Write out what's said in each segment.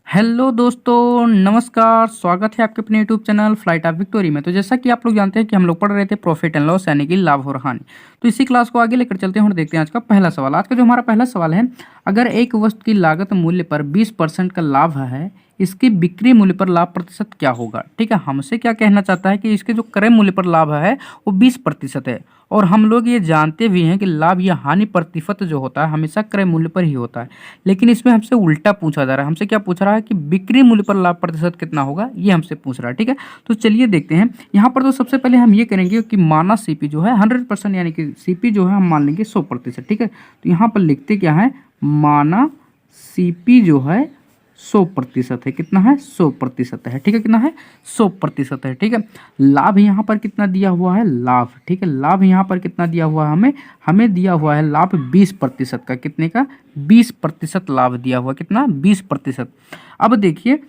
Hello दोस्तों, नमस्कार। स्वागत है आपके अपने YouTube channel flight of victory में। तो जैसा कि आप लोग जानते हैं कि हम लोग पढ़ रहे थे प्रॉफिट एंड लॉस यानी कि लाभ और हानि। तो इसी क्लास को आगे लेकर चलते हैं और देखते हैं आज का पहला सवाल। आज का जो हमारा पहला सवाल है, अगर एक वस्तु की लागत मूल्य पर 20% का लाभ है, इसकी बिक्री मूल्य पर लाभ प्रतिशत क्या होगा। ठीक है, हमसे क्या कहना चाहता है कि इसके जो क्रय मूल्य पर लाभ है वो 20% है, और हम लोग ये जानते भी हैं कि लाभ या हानि प्रतिशत जो होता है हमेशा क्रय मूल्य पर ही होता है। लेकिन इसमें हमसे उल्टा पूछा जा रहा है। हमसे क्या पूछ रहा है कि बिक्री मूल्य पर लाभ प्रतिशत कितना होगा, ये हमसे पूछ रहा है। ठीक है, तो चलिए देखते हैं। यहाँ पर तो सबसे पहले हम ये करेंगे कि माना सीपी जो है 100%, यानी कि सीपी जो है हम मान लेंगे 100%। ठीक है, तो यहाँ पर लिखते क्या है, माना सीपी जो है 100% है। कितना है, 100% है। ठीक है, कितना है, 100% है। ठीक है, लाभ यहाँ पर कितना दिया हुआ है, लाभ। ठीक है, लाभ यहाँ पर कितना दिया हुआ है, हमें दिया हुआ है लाभ 20% का। कितने का, 20% लाभ दिया हुआ। कितना, 20%। अब देखिए,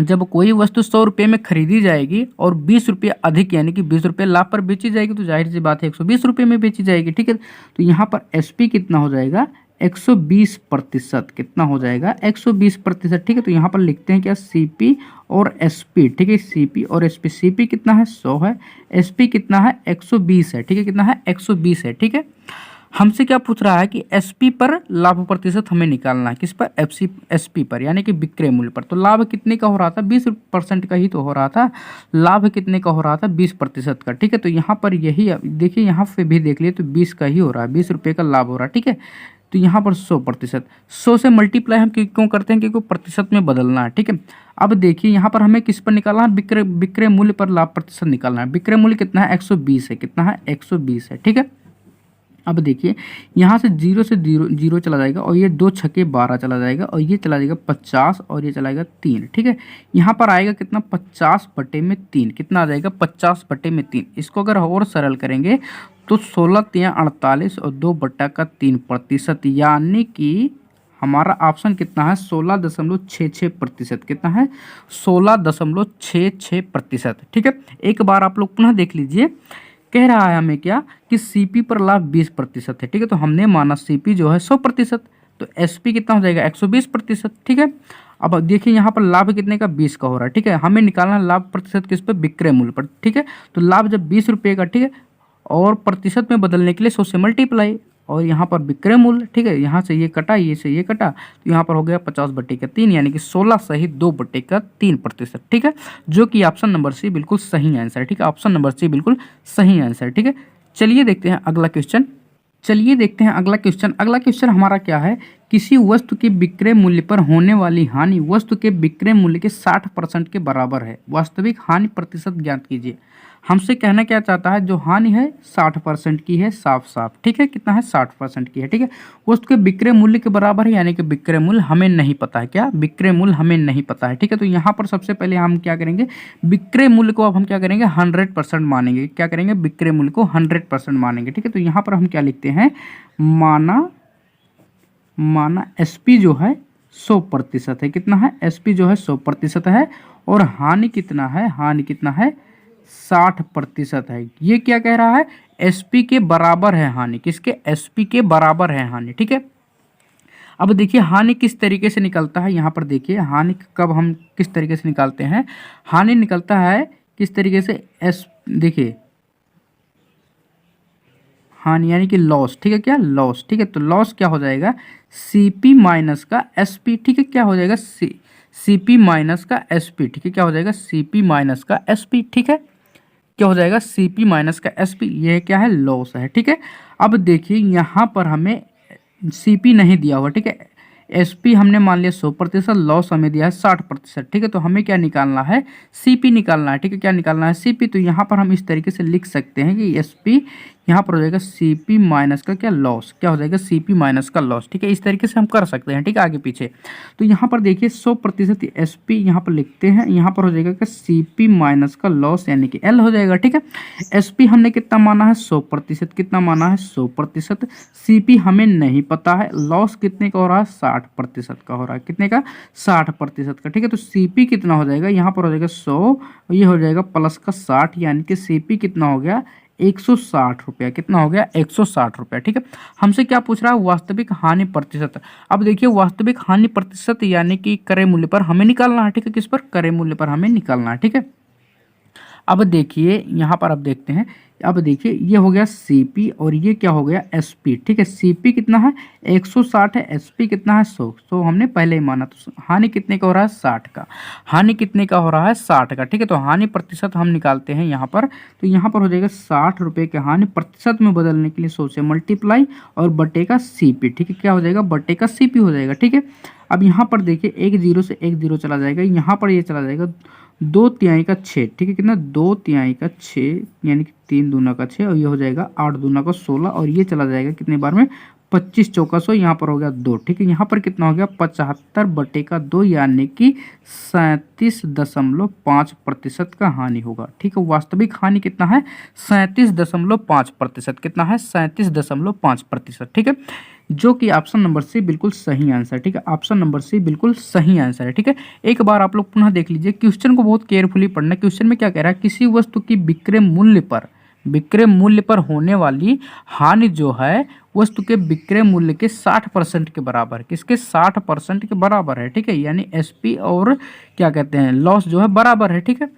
जब कोई वस्तु 100 रुपये में खरीदी जाएगी और 20 रुपये अधिक यानी कि 20 रुपये लाभ पर बेची जाएगी, तो जाहिर सी बात है 120 रुपये में बेची जाएगी। ठीक है, तो यहाँ पर एसपी कितना हो जाएगा, 120%। कितना हो जाएगा, 120%। ठीक है, तो यहाँ पर लिखते हैं क्या, सीपी और एसपी। ठीक है, सीपी और एसपी। सीपी कितना है, 100 है। एसपी कितना है, 120 है। ठीक है, कितना है, 120 है। ठीक है, हमसे क्या पूछ रहा है कि एसपी पर लाभ प्रतिशत हमें निकालना है। किस पर, एसपी पर, यानी कि विक्रय मूल्य पर। तो लाभ कितने का हो रहा था, 20% का ही तो हो रहा था। लाभ कितने का हो रहा था, 20% का। ठीक है, तो यहाँ पर यही देखिए, यहाँ पे भी देख लिए तो 20 का ही हो रहा है, 20 रुपये का लाभ हो रहा है। ठीक है, तो यहाँ पर 100%, 100 से मल्टीप्लाई हम क्यों करते हैं, क्योंकि प्रतिशत में बदलना है। ठीक है, अब देखिए यहाँ पर हमें किस पर निकालना है, विक्रय मूल्य पर लाभ प्रतिशत निकालना है। विक्रय मूल्य कितना है, 120 है। कितना है, 120 है। ठीक है, अब देखिए यहाँ से जीरो से जीरो चला जाएगा, और ये 2 छक्के 12 चला जाएगा, और ये चला जाएगा 50, और ये चला जाएगा 3। ठीक है, यहाँ पर आएगा कितना, 50/3। कितना आ जाएगा, 50/3। इसको अगर और सरल करेंगे तो 16×3 = 48 और 2/3%, यानी कि हमारा ऑप्शन कितना है, 16.66%। कितना है, 16.66%। ठीक है, एक बार आप लोग पुनः देख लीजिए। कह रहा है हमें क्या, कि सीपी पर लाभ 20% है। ठीक है, तो हमने माना सीपी जो है 100%, तो एसपी कितना हो जाएगा, 120%। ठीक है, अब देखिए यहाँ पर लाभ कितने का, 20 का हो रहा है। ठीक है, हमें निकालना लाभ प्रतिशत किस पर, विक्रय मूल्य पर। ठीक है, तो लाभ जब 20 रुपये का, ठीक है, और प्रतिशत में बदलने के लिए 100 से मल्टीप्लाई, और यहाँ पर विक्रय मूल्य। ठीक है, यहाँ से ये कटा, ये से ये कटा, तो यहाँ पर हो गया 50/3, यानी कि 16 सही 2/3%। ठीक है, जो कि ऑप्शन नंबर सी बिल्कुल सही आंसर है। ठीक है, ऑप्शन नंबर सी बिल्कुल सही आंसर है। ठीक है, चलिए देखते हैं अगला क्वेश्चन। अगला क्वेश्चन हमारा क्या है, किसी वस्तु के विक्रय मूल्य पर होने वाली हानि वस्तु के विक्रय मूल्य के 60% के बराबर है। वास्तविक हानि प्रतिशत ज्ञात कीजिए। हमसे कहना क्या चाहता है, जो हानि है 60% की है, साफ साफ। ठीक है, कितना है, 60% की है। ठीक है, वस्तु के विक्रय मूल्य के बराबर है, यानी कि विक्रय मूल्य हमें नहीं पता है। क्या, विक्रय मूल्य हमें नहीं पता है। ठीक है, तो यहाँ पर सबसे पहले हम क्या करेंगे, विक्रय मूल्य को अब हम क्या करेंगे, 100% मानेंगे। क्या करेंगे, विक्रय मूल्य को 100% मानेंगे। ठीक है, तो यहाँ पर हम क्या लिखते हैं, माना एसपी जो है 100% है। कितना है, एसपी जो है 100% है, और हानि कितना है, 60% है। ये क्या कह रहा है, एसपी के बराबर है हानि। किसके, एसपी के बराबर है हानि। ठीक है, अब देखिए हानि किस तरीके से निकलता है। यहाँ पर देखिए हानि कब हम किस तरीके से निकालते हैं, हानि निकलता है किस तरीके से, देखिए हानि यानी कि लॉस। ठीक है, क्या, लॉस। ठीक है, तो लॉस क्या हो जाएगा, सीपी माइनस का एसपी। ठीक है, क्या हो जाएगा, सीपी माइनस का एसपी। ठीक है, क्या हो जाएगा, सीपी माइनस का एसपी। ठीक है, क्या हो जाएगा, सीपी माइनस का एसपी। ये क्या है, लॉस है। ठीक है, अब देखिए यहाँ पर हमें सीपी नहीं दिया हुआ। ठीक है, एसपी हमने मान लिया 100%, लॉस हमें दिया है 60%। ठीक है, तो हमें क्या निकालना है, सीपी निकालना है। ठीक है, क्या निकालना है, सीपी। तो यहाँ पर हम इस तरीके से लिख सकते हैं कि एसपी यहाँ पर हो जाएगा सीपी माइनस का क्या, लॉस। क्या हो जाएगा, सीपी माइनस का लॉस। ठीक है, इस तरीके से हम कर सकते हैं। ठीक है, आगे पीछे। तो यहाँ पर देखिए 100% एसपी यहाँ पर लिखते हैं, यहाँ पर हो जाएगा कि सीपी माइनस का लॉस, यानी कि एल हो जाएगा। ठीक है, एसपी हमने कितना माना है, 100%। कितना माना है, 100%। सीपी हमें नहीं पता है, लॉस कितने का हो रहा है, 60% का हो रहा है। कितने का, 60% का। ठीक है, तो सीपी कितना हो जाएगा, यहाँ पर हो जाएगा 100, और ये हो जाएगा प्लस का 60, यानी कि सीपी कितना हो गया, 160 रुपया। कितना हो गया? 160 रुपया। ठीक है, हमसे क्या पूछ रहा है? वास्तविक हानि प्रतिशत। अब देखिए वास्तविक हानि प्रतिशत यानी कि क्रय मूल्य पर हमें निकालना है। ठीक है, किस पर? क्रय मूल्य पर हमें निकालना है। ठीक है, अब देखिए यहाँ पर, अब देखते हैं, अब देखिए ये हो गया सीपी और ये क्या हो गया? एसपी। ठीक है, सीपी कितना है? 160 है, एसपी कितना है? 100। तो हमने पहले ही माना, तो हानि कितने का हो रहा है? 60 का। हानि कितने का हो रहा है? 60 का। ठीक है, तो हानि प्रतिशत हम निकालते हैं यहाँ पर, तो यहाँ पर हो जाएगा 60 रुपये के हानि प्रतिशत में बदलने के लिए 100 से मल्टीप्लाई और बटे का सीपी। ठीक है, क्या हो जाएगा? बटे का सीपी हो जाएगा। ठीक है, अब यहाँ पर देखिए एक जीरो से एक जीरो चला जाएगा, यहाँ पर ये चला जाएगा 2/3 का 6। ठीक है, कितना? 2/3 का 6 यानी कि 3 दूना का 6 और ये हो जाएगा 8 दूना का 16 और ये चला जाएगा कितने बार में? 25 चौका 100। यहाँ पर हो गया 2। ठीक है, यहाँ पर कितना हो गया? 75 बटे का 2 यानी कि 37.5% का हानि होगा। ठीक है, वास्तविक हानि कितना है? 37.5%। कितना है? 37.5%। ठीक है, जो कि ऑप्शन नंबर सी बिल्कुल सही आंसर। ठीक है, ऑप्शन नंबर सी बिल्कुल सही आंसर है। ठीक है, एक बार आप लोग पुनः देख लीजिए, क्वेश्चन को बहुत केयरफुली पढ़ना। क्वेश्चन में क्या कह रहा है? किसी वस्तु की विक्रय मूल्य पर होने वाली हानि जो है वस्तु के विक्रय मूल्य के 60% के बराबर है। किसके? 60% के बराबर है। ठीक है, यानी एसपी और क्या कहते हैं, लॉस जो है बराबर है। ठीक है,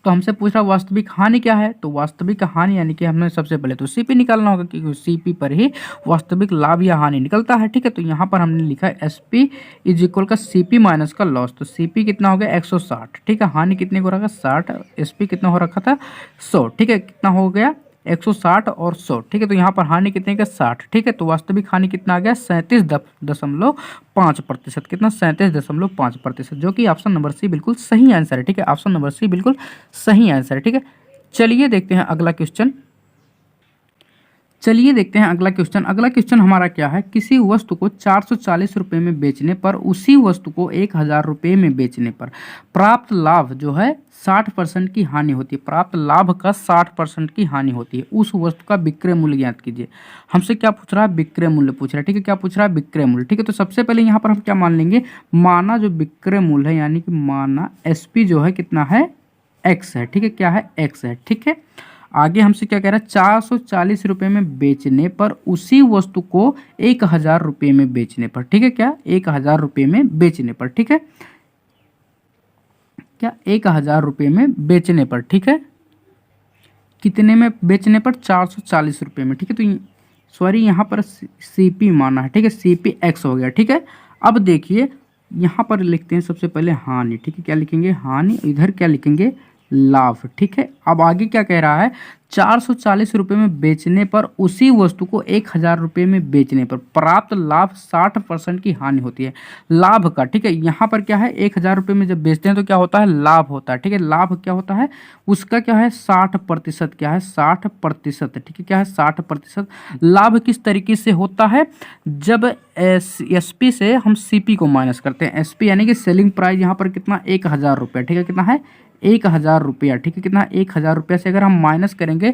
तो हमसे पूछ रहा वास्तविक हानि क्या है? तो वास्तविक हानि यानी कि हमने सबसे पहले तो सीपी निकालना होगा, क्योंकि सीपी पर ही वास्तविक लाभ या हानि निकलता है। ठीक है, तो यहाँ पर हमने लिखा है एसपी इज इक्वल का सीपी माइनस का लॉस। तो सीपी कितना हो गया? 160। ठीक है, हानि कितने को रखा? 60। एसपी कितना हो रखा था? 100। ठीक है, कितना हो गया? 160 और 100। ठीक है, तो यहाँ पर हानि कितने का? 60। ठीक है, तो वास्तविक हानि कितना आ गया? 37.5%। कितना? 37.5%, जो कि ऑप्शन नंबर सी बिल्कुल सही आंसर है। ठीक है, ऑप्शन नंबर सी बिल्कुल सही आंसर है। ठीक है, चलिए देखते हैं अगला क्वेश्चन। अगला क्वेश्चन हमारा क्या है? किसी वस्तु को 440 रुपये में बेचने पर उसी वस्तु को 1000 रुपये में बेचने पर प्राप्त लाभ जो है 60% की हानि होती है। प्राप्त लाभ का 60% की हानि होती है। उस वस्तु का विक्रय मूल्य ज्ञात कीजिए। हमसे क्या पूछ रहा है? विक्रय मूल्य पूछ रहा है। ठीक है, क्या पूछ रहा है? विक्रय मूल्य। ठीक है, तो सबसे पहले यहाँ पर हम क्या मान लेंगे? माना जो विक्रय मूल्य है यानी कि माना एसपी जो है कितना है? एक्स है। ठीक है, क्या है? एक्स है। ठीक है, आगे हमसे क्या कह रहा है? 440 रुपये में बेचने पर उसी वस्तु को 1000 रुपये में बेचने पर। ठीक है, क्या? 1000 रुपये में बेचने पर। ठीक है, क्या? 1000 रुपये में बेचने पर। ठीक है, कितने में बेचने पर? 440 रुपये में। ठीक है, तो सॉरी यहाँ पर सीपी माना है। ठीक है, सीपी एक्स हो गया। ठीक है, अब देखिए यहाँ पर लिखते हैं सबसे पहले हानि। ठीक है, क्या लिखेंगे? हानि। इधर क्या लिखेंगे? लाभ। ठीक है, अब आगे क्या कह रहा है? 440 रुपये में बेचने पर उसी वस्तु को 1000 रुपये में बेचने पर प्राप्त लाभ 60% की हानि होती है। लाभ का। ठीक है, यहाँ पर क्या है? 1000 रुपये में जब बेचते हैं तो क्या होता है? लाभ होता है। ठीक है, लाभ क्या होता है? उसका क्या है? 60%। क्या है? 60%। ठीक है, क्या है? 60%। लाभ किस तरीके से होता है? जब एसपी से हम सीपी को माइनस करते हैं। एसपी यानी कि सेलिंग प्राइस यहाँ पर कितना? 1000 रुपये। ठीक है, कितना है? 1000 रुपया। ठीक है, कितना? 1000 रुपया से अगर हम माइनस करेंगे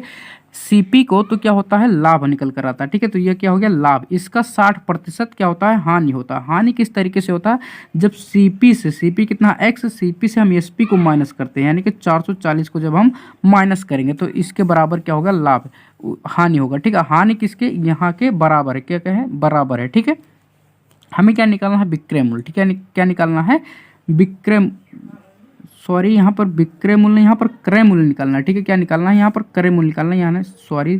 सीपी को तो क्या होता है? लाभ निकल कर आता है। ठीक है, तो ये क्या हो गया? लाभ। इसका 60% क्या होता है? हानि होता है। हानि किस तरीके से होता है? जब सीपी से, सीपी कितना? एक्स, सीपी से हम एसपी को माइनस करते हैं, यानी कि 440 को जब हम माइनस करेंगे तो इसके बराबर क्या होगा? लाभ। हानि होगा। ठीक है, हानि किसके? यहाँ के बराबर है। क्या कहें? बराबर है। ठीक है, हमें क्या निकालना है? विक्रय मूल्य। ठीक है, क्या निकालना है? विक्रय, सॉरी यहाँ पर विक्रय मूल्य, यहाँ पर क्रय मूल्य निकालना है। ठीक है, क्या निकालना है? यहाँ पर क्रय मूल्य निकालना है। यहाँ सॉरी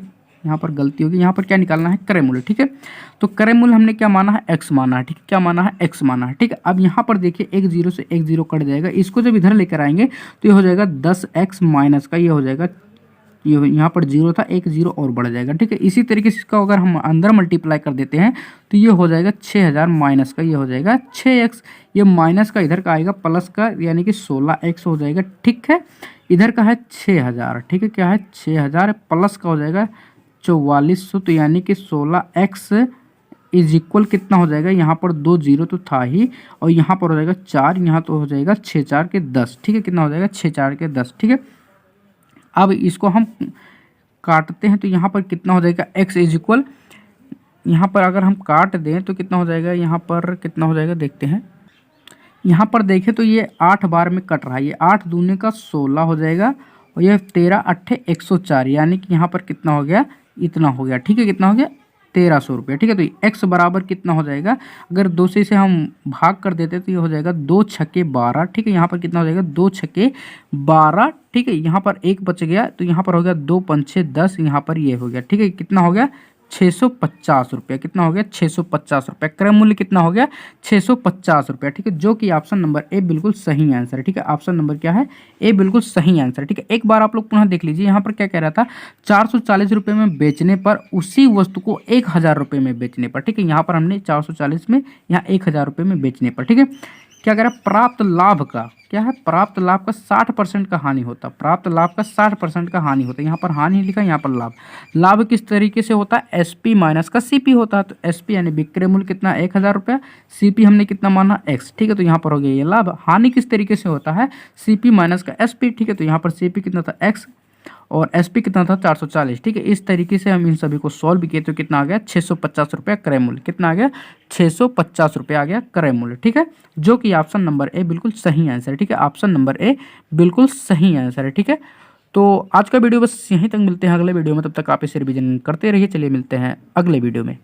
यहाँ पर गलती होगी, यहाँ पर क्या निकालना है? क्रय मूल्य। ठीक है, तो क्रय मूल्य हमने क्या माना है? एक्स माना है। ठीक है, क्या माना है? एक्स माना है। ठीक है, अब यहाँ पर देखिए एक जीरो से एक जीरो कट जाएगा। इसको जब इधर लेकर आएंगे तो ये हो जाएगा 10x माइनस का, ये हो जाएगा, ये यहाँ पर जीरो था, एक जीरो और बढ़ जाएगा। ठीक है, इसी तरीके से इसका अगर हम अंदर मल्टीप्लाई कर देते हैं तो ये हो जाएगा 6000 माइनस का, ये हो जाएगा 6x। ये माइनस का इधर का आएगा प्लस का, यानी कि 16x हो जाएगा। ठीक है, इधर का है 6000। ठीक है, क्या है? 6000 प्लस का हो जाएगा 4400, तो यानी कि 16x इज इक्वल कितना हो जाएगा? यहाँ पर 2 जीरो तो था ही, और यहाँ पर हो जाएगा 4, यहाँ तो हो जाएगा 6 4 के 10। ठीक है, कितना हो जाएगा? 6 4 के 10। ठीक है, अब इसको हम काटते हैं तो यहाँ पर कितना हो जाएगा? x इज इक्वल, यहाँ पर अगर हम काट दें तो कितना हो जाएगा? यहाँ पर कितना हो जाएगा देखते हैं। यहाँ पर देखें तो ये 8 बार में कट रहा है, ये 8 दूने का 16 हो जाएगा और ये 13 अट्ठे 104, यानी कि यहाँ पर कितना हो गया, इतना हो गया। ठीक है, कितना हो गया, 1300 रुपये। ठीक है, तो x बराबर कितना हो जाएगा, अगर 2 से इसे हम भाग कर देते तो ये हो जाएगा 2 छक्के 12। ठीक है, यहाँ पर कितना हो जाएगा, 2 छक्के 12। ठीक है, यहाँ पर 1 बच गया तो यहाँ पर हो गया 2 पंचे 10, यहाँ पर ये हो गया। ठीक है, कितना हो गया, 650 रुपये। कितना हो गया, 650 रुपये। क्रय मूल्य कितना हो गया, 650 रुपये। ठीक है, जो कि ऑप्शन नंबर ए बिल्कुल सही आंसर है। ठीक है, ऑप्शन नंबर क्या है, ए बिल्कुल सही आंसर है। ठीक है, एक बार आप लोग पुनः देख लीजिए, यहाँ पर क्या कह रहा था, 440 रुपये में बेचने पर उसी वस्तु को 1000 रुपये में बेचने पर। ठीक है, यहाँ पर हमने 440 में, यहाँ 1000 रुपये में बेचने पर। ठीक है, क्या कह रहा है, प्राप्त लाभ का क्या है, प्राप्त लाभ का 60% का हानि होता है। प्राप्त लाभ का 60% का हानि होता है। यहाँ पर हानि लिखा, यहाँ पर लाभ। लाभ किस तरीके से होता है, एसपी माइनस का सीपी होता है। तो एसपी यानी विक्रय मूल्य कितना, 1000 रुपया, सीपी हमने कितना माना, एक्स। ठीक है, तो यहाँ पर हो गया ये लाभ। हानि किस तरीके से होता है, सीपी माइनस का एसपी। ठीक है, तो यहाँ पर सीपी कितना था, एक्स, और एसपी कितना था, 440। ठीक है, इस तरीके से हम इन सभी को सॉल्व किए तो कितना आ गया, 650 रुपया क्रय मूल्य। कितना आ गया, 650 रुपया आ गया क्रय मूल्य। ठीक है, जो कि ऑप्शन नंबर ए बिल्कुल सही आंसर है। ठीक है, ऑप्शन नंबर ए बिल्कुल सही आंसर है। ठीक है, तो आज का वीडियो बस यहीं तक, मिलते हैं अगले वीडियो में। तब तक आप इसे रिवीजन करते रहिए। चलिए मिलते हैं अगले वीडियो में।